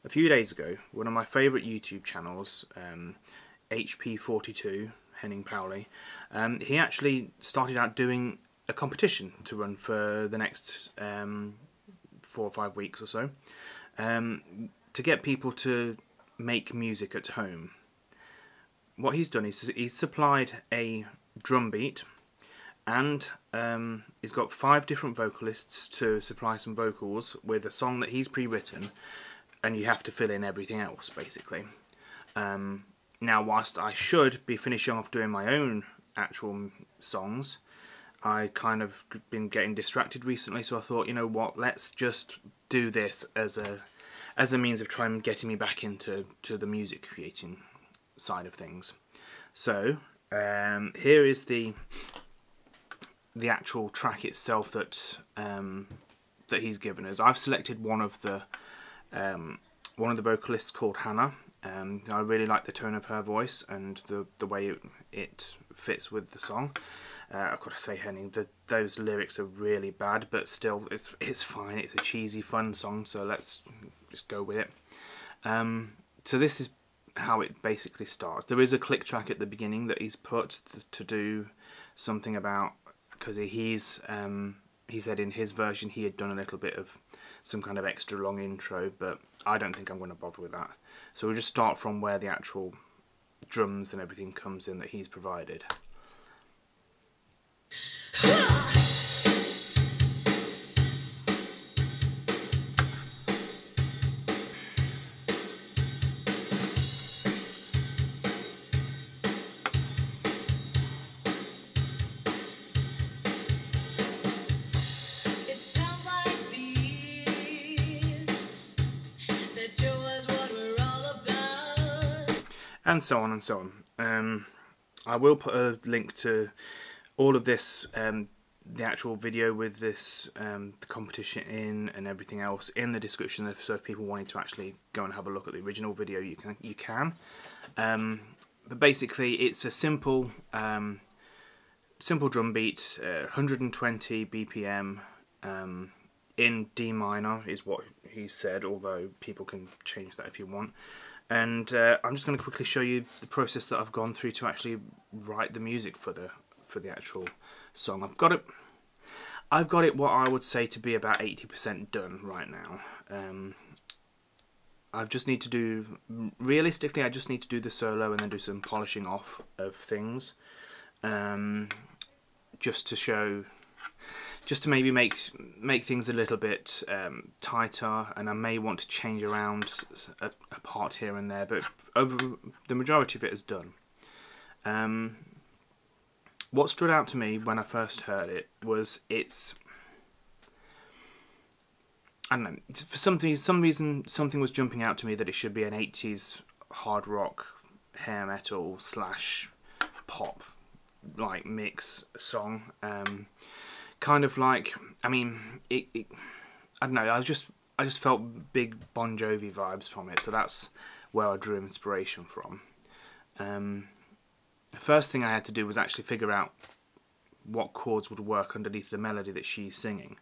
a few days ago, one of my favourite YouTube channels, HP42, Henning Pauli, he actually started out doing a competition to run for the next 4 or 5 weeks or so, to get people to make music at home. What he's done is he's supplied a drum beat, and he's got 5 different vocalists to supply some vocals with a song that he's pre-written, and you have to fill in everything else basically. Now, whilst I should be finishing off doing my own actual songs, I kind of been getting distracted recently, so I thought, you know what, let's just do this as a means of trying getting me back into the music creating side of things. So here is the actual track itself that that he's given us. I've selected one of the vocalists called Hannah. I really like the tone of her voice and the way it fits with the song. I've got to say, Henning, those lyrics are really bad, but still, it's fine. It's a cheesy, fun song, so let's just go with it. So this is how it basically starts. There is a click track at the beginning that he's put to do something about, because he said in his version he had done a little bit of some kind of extra long intro, but I don't think I'm going to bother with that. So we'll just start from where the actual drums and everything comes in that he's provided. And so on and so on. I will put a link to all of this, the actual video with this, the competition in and everything else in the description. So if people wanted to actually go and have a look at the original video, you can. But basically, it's a simple drum beat, 120 BPM, in D minor is what he said. Although people can change that if you want. And I'm just going to quickly show you the process that I've gone through to actually write the music for the actual song. I've got it what I would say to be about 80% done right now. I just need to do, realistically, I just need to do the solo and then do some polishing off of things, just to maybe make things a little bit tighter, and I may want to change around a part here and there, but over the majority of it is done. What stood out to me when I first heard it was I don't know, for some reason something was jumping out to me that it should be an 80s hard rock, hair metal / pop like mix song. Kind of like, I mean, I don't know, I just felt big Bon Jovi vibes from it, so that's where I drew inspiration from. The first thing I had to do was actually figure out what chords would work underneath the melody that she's singing.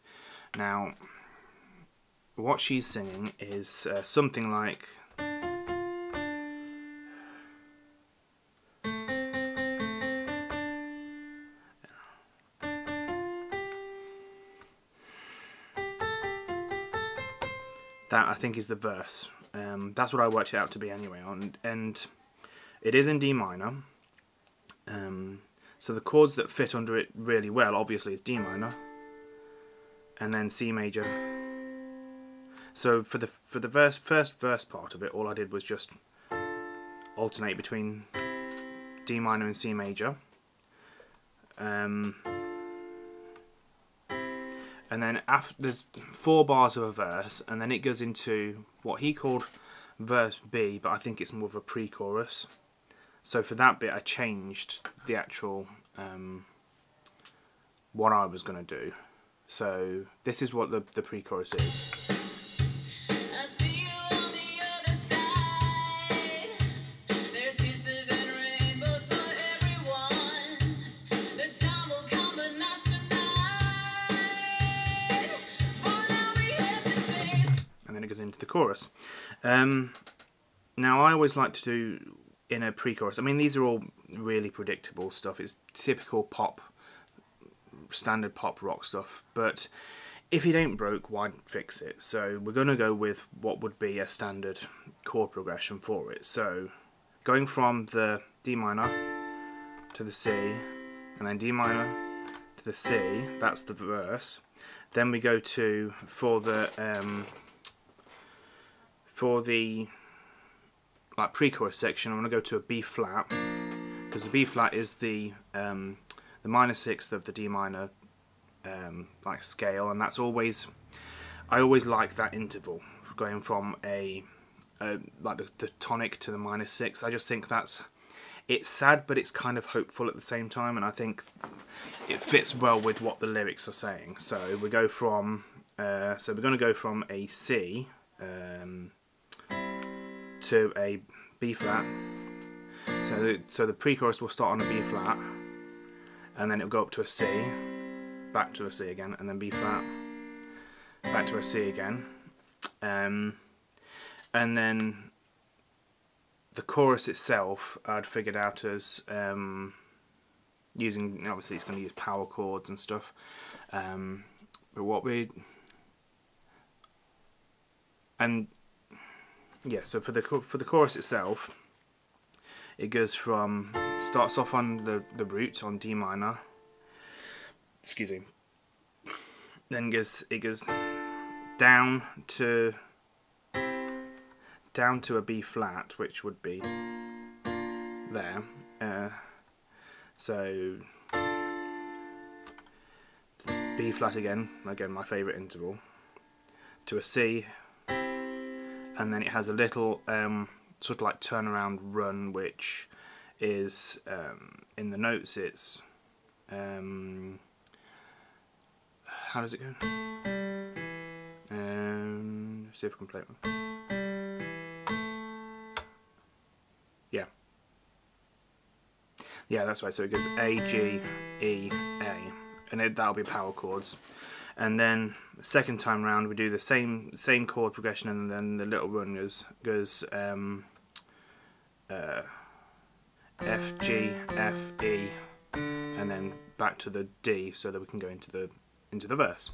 Now, what she's singing is something like... That, I think, is the verse. That's what I worked it out to be anyway. And it is in D minor. So the chords that fit under it really well, obviously, is D minor, and then C major. So for the first verse part of it, all I did was just alternate between D minor and C major. And then there's 4 bars of a verse, and then it goes into what he called verse B, but I think it's more of a pre-chorus. So for that bit, I changed the actual what I was going to do. So this is what the pre-chorus is. Into the chorus. Now I always like to do in a pre-chorus. I mean, these are all really predictable stuff. It's typical pop, standard pop rock stuff. But if it ain't broke, why fix it? So we're going to go with what would be a standard chord progression for it. So going from the D minor to the C, and then D minor to the C, that's the verse. Then we go to, for the like pre-chorus section, I'm going to go to a B flat, because the B flat is the minor sixth of the D minor like scale, and that's always, I always like that interval going from like the tonic to the minor sixth. I just think it's sad, but it's kind of hopeful at the same time, and I think it fits well with what the lyrics are saying. So we go from so we're going to go from a C to a B flat. So the pre-chorus will start on a B flat, and then it'll go up to a C, back to a C again, and then B flat, back to a C again, and then the chorus itself I'd figured out as using, obviously it's going to use power chords and stuff, but so for the chorus itself, it goes from, starts off on the root on D minor, excuse me, then it goes down to a B flat, which would be there, so B flat again my favourite interval, to a C, and then it has a little sort of like turnaround run, which is in the notes it's how does it go? See if I can play it. Yeah, that's right. So it goes A, G, E, A, and that'll be power chords. And then the second time round we do the same chord progression, and then the little run goes F, G, F, E, and then back to the D, so that we can go into the verse.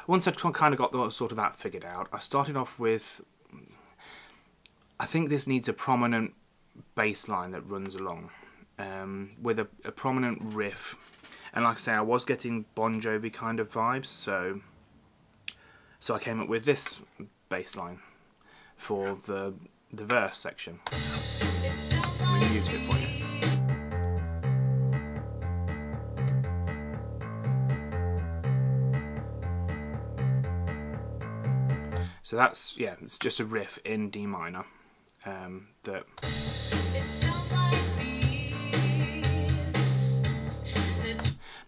Once I'd kind of got sort of that figured out, I started off with, I think this needs a prominent bass line that runs along, with a prominent riff, and like I say, I was getting Bon Jovi kind of vibes, so I came up with this bass line for the verse section. I'm going to mute it for you. So that's, yeah, it's just a riff in D minor that.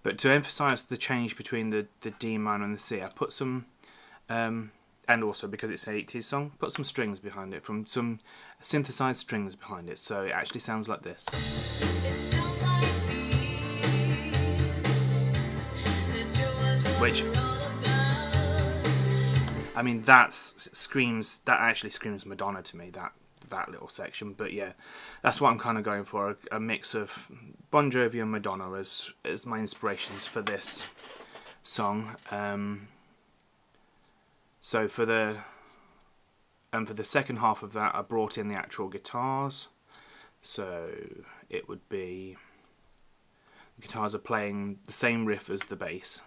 But to emphasise the change between the D minor and the C, I put some, and also because it's an 80s song, put some strings behind it, from some synthesised strings behind it, so it actually sounds like this. Which, I mean, that actually screams Madonna to me, that little section. But yeah, that's what I'm kind of going for, a mix of Bon Jovi and Madonna as my inspirations for this song. So for the second half of that, I brought in the actual guitars. So it would be, the guitars are playing the same riff as the bass.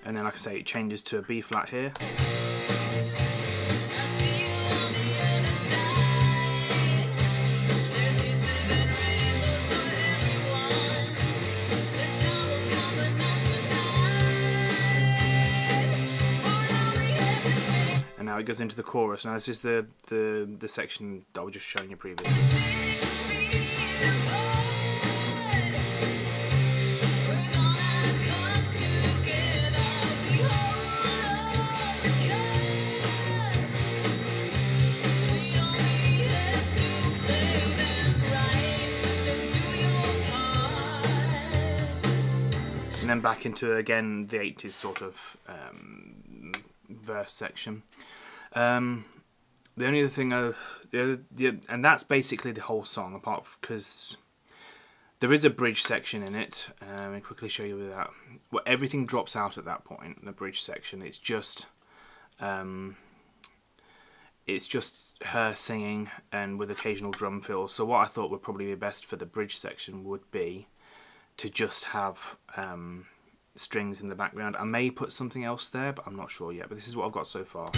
And then, like I say, it changes to a B flat here. And now it goes into the chorus. Now this is the section that I was just showing you previously. then back into again the 80s sort of verse section. The only other thing, and that's basically the whole song, apart because there is a bridge section in it. Let me quickly show you that. Well, everything drops out at that point. The bridge section. It's just her singing and with occasional drum fills. So what I thought would probably be best for the bridge section would be to just have strings in the background. I may put something else there, but I'm not sure yet. But this is what I've got so far.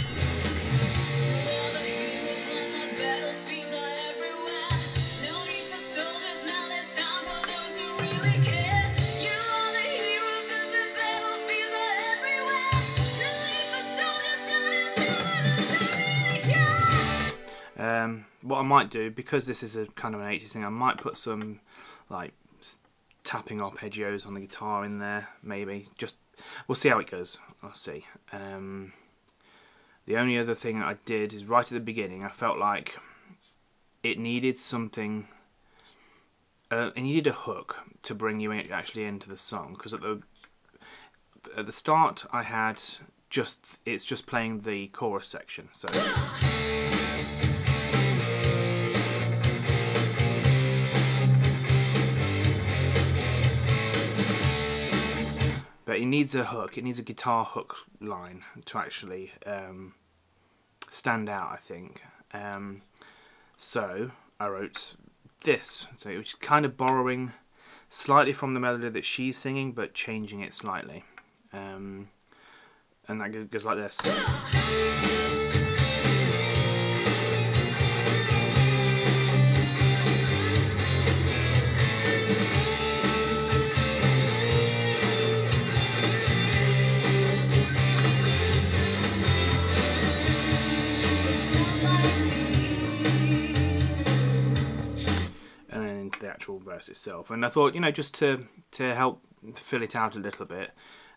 What I might do, because this is a kind of an 80s thing, I might put some like tapping arpeggios on the guitar in there, maybe. Just we'll see how it goes. I'll see. The only other thing I did is right at the beginning, I felt like it needed something. It needed a hook to bring you actually into the song, because at the start I had it's just playing the chorus section. So. But it needs a hook, it needs a guitar hook line to actually stand out, I think. So I wrote this, which is kind of borrowing slightly from the melody that she's singing, but changing it slightly. And that goes like this. The actual verse itself, and I thought, you know, just to help fill it out a little bit,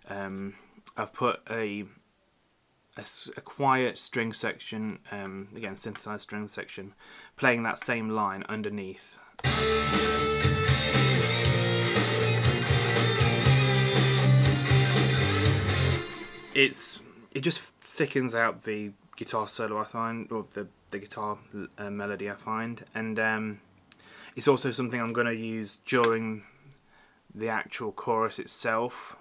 I've put a quiet string section, again synthesized string section, playing that same line underneath. It just thickens out the guitar solo, I find, or the guitar melody, I find, and it's also something I'm going to use during the actual chorus itself.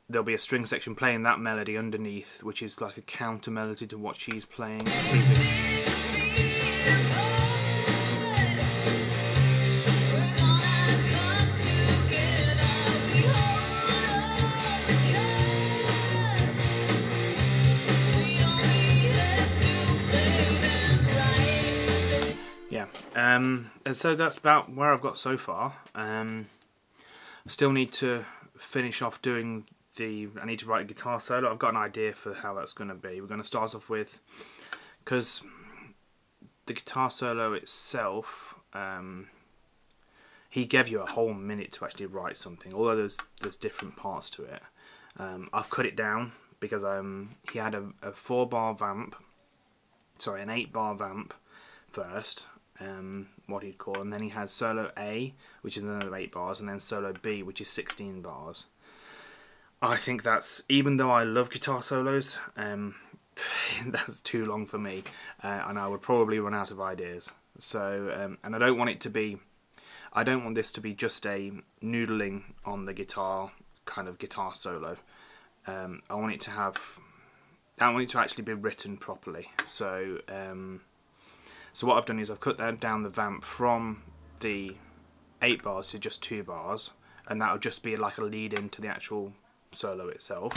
There'll be a string section playing that melody underneath, which is like a counter melody to what she's playing. And so that's about where I've got so far. I still need to finish off doing I need to write a guitar solo. I've got an idea for how that's going to be. We're going to start off with, because the guitar solo itself, he gave you a whole minute to actually write something, although there's different parts to it. I've cut it down because he had a 4-bar vamp, sorry, an 8-bar vamp first, what he'd call, and then he had solo A, which is another 8 bars, and then solo B, which is 16 bars. I think that's, even though I love guitar solos, that's too long for me, and I would probably run out of ideas. So, and I don't want this to be just a noodling on the guitar kind of guitar solo. I want it to actually be written properly. So, so what I've done is I've cut down the vamp from the 8 bars to just 2 bars, and that'll just be like a lead into the actual solo itself.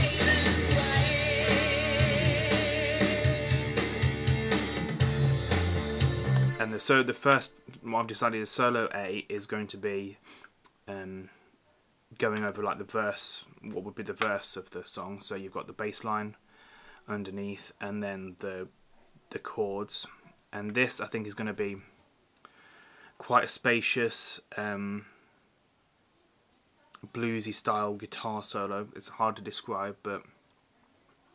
And the first, what I've decided is solo A is going to be going over like the verse, what would be the verse of the song. So you've got the bass line underneath, and then the chords. And this, I think, is going to be quite a spacious, bluesy style guitar solo. It's hard to describe, but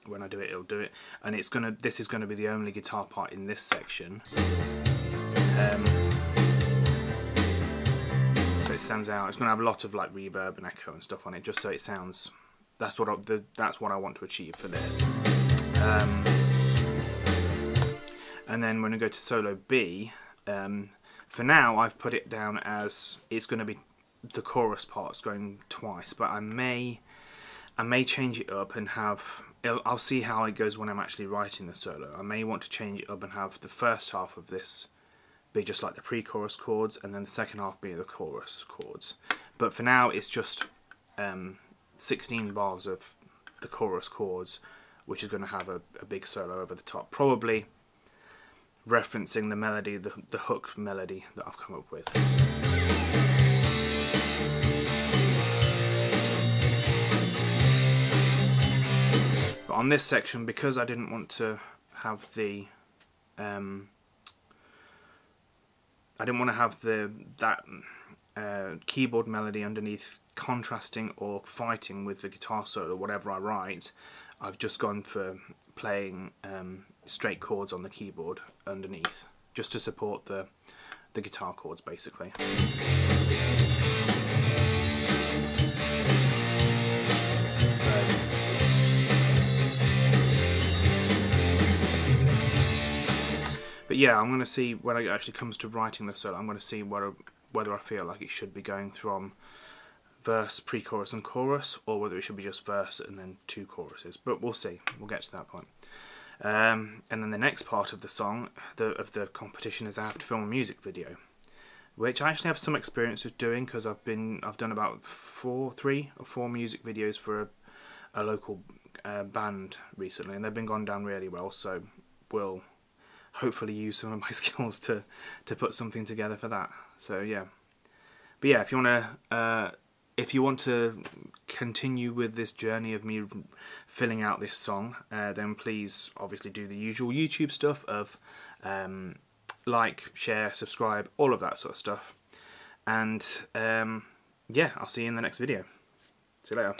when I do it, it'll do it. And this is going to be the only guitar part in this section. So it stands out. It's going to have a lot of like reverb and echo and stuff on it, just so it sounds. That's what I want to achieve for this. And then when I go to solo B, for now I've put it down as it's going to be the chorus parts going twice, but I may change it up and have. I'll see how it goes when I'm actually writing the solo. I may want to change it up and have the first half of this be just like the pre-chorus chords, and then the second half be the chorus chords. But for now, it's just 16 bars of the chorus chords, which is going to have a big solo over the top, probably referencing the melody, the hook melody that I've come up with. But on this section, because I didn't want to have the keyboard melody underneath contrasting or fighting with the guitar solo, whatever I write, I've just gone for playing straight chords on the keyboard underneath, just to support the guitar chords, basically. But yeah, I'm going to see when it actually comes to writing the solo. I'm going to see whether I feel like it should be going from verse, pre-chorus and chorus, or whether it should be just verse and then 2 choruses. But we'll see. We'll get to that point. And then the next part of the song, of the competition, is I have to film a music video, which I actually have some experience with doing, because I've done about 3 or 4 music videos for a local band recently, and they've been gone down really well. So we'll hopefully use some of my skills to put something together for that. So yeah, but yeah, if you want to continue with this journey of me filling out this song, then please obviously do the usual YouTube stuff of like, share, subscribe, all of that sort of stuff. And yeah, I'll see you in the next video. See you later.